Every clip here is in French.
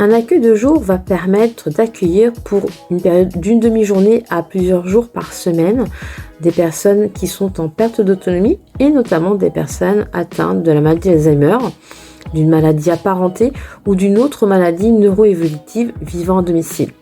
Un accueil de jour va permettre d'accueillir pour une période d'une demi-journée à plusieurs jours par semaine des personnes qui sont en perte d'autonomie et notamment des personnes atteintes de la maladie d'Alzheimer, d'une maladie apparentée ou d'une autre maladie neuroévolutive vivant à domicile.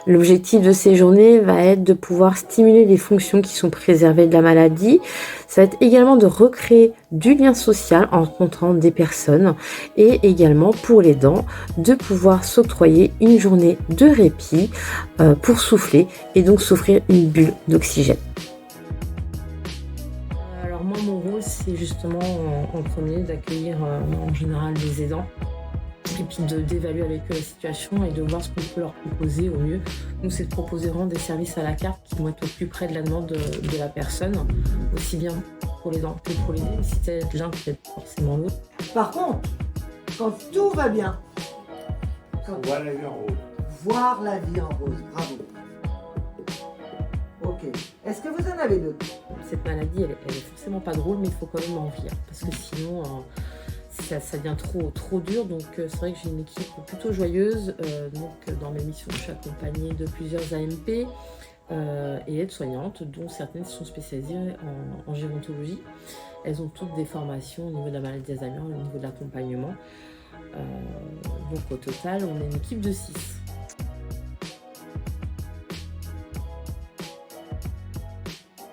L'objectif de ces journées va être de pouvoir stimuler les fonctions qui sont préservées de la maladie. Ça va être également de recréer du lien social en rencontrant des personnes et également pour les aidants de pouvoir s'octroyer une journée de répit pour souffler et donc s'offrir une bulle d'oxygène. Alors moi mon rôle c'est justement en premier d'accueillir en général les aidants. Et puis d'évaluer avec eux la situation et de voir ce qu'on peut leur proposer au mieux. Nous, c'est de proposer vraiment des services à la carte qui vont être au plus près de la demande de la personne, aussi bien pour les dents que pour les aides. Si c'est l'un, peut-être forcément l'autre. Par contre, quand tout va bien, Voir la vie en rose. voir la vie en rose, bravo. Ok. Est-ce que vous en avez d'autres? Cette maladie, elle est forcément pas drôle, mais il faut quand même en rire. Parce que sinon, ça devient trop dur. Donc c'est vrai que j'ai une équipe plutôt joyeuse. Donc dans mes missions, je suis accompagnée de plusieurs AMP et aides-soignantes, dont certaines sont spécialisées en gérontologie. Elles ont toutes des formations au niveau de la maladie d'Alzheimer, au niveau de l'accompagnement. Donc au total, on est une équipe de 6.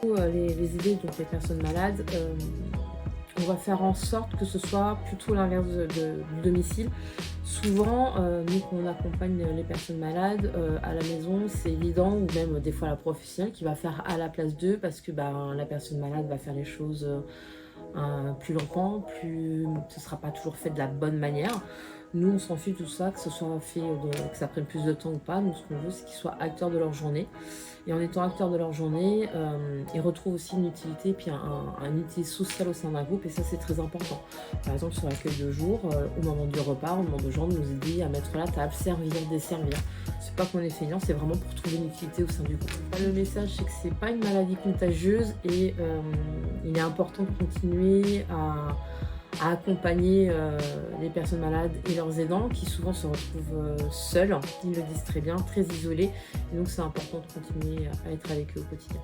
Les aider, donc les personnes malades, on va faire en sorte que ce soit plutôt l'inverse du domicile. Souvent, nous, quand on accompagne les personnes malades à la maison, c'est évident, ou même des fois la professionnelle qui va faire à la place d'eux parce que la personne malade va faire les choses plus lentement, ce ne sera pas toujours fait de la bonne manière. Nous, on s'en fiche de tout ça, que ce soit fait, que ça prenne plus de temps ou pas. Nous, ce qu'on veut, c'est qu'ils soient acteurs de leur journée. Et en étant acteurs de leur journée, ils retrouvent aussi une utilité, puis une utilité sociale au sein d'un groupe, et ça, c'est très important. Par exemple, sur l'accueil de jour, au moment du repas, on demande aux gens de nous aider à mettre la table, servir, desservir. C'est pas qu'on est feignant, c'est vraiment pour trouver une utilité au sein du groupe. Le message, c'est que c'est pas une maladie contagieuse, et il est important de continuer à accompagner les personnes malades et leurs aidants qui souvent se retrouvent seuls, ils le disent très bien, très isolés. Et donc c'est important de continuer à être avec eux au quotidien.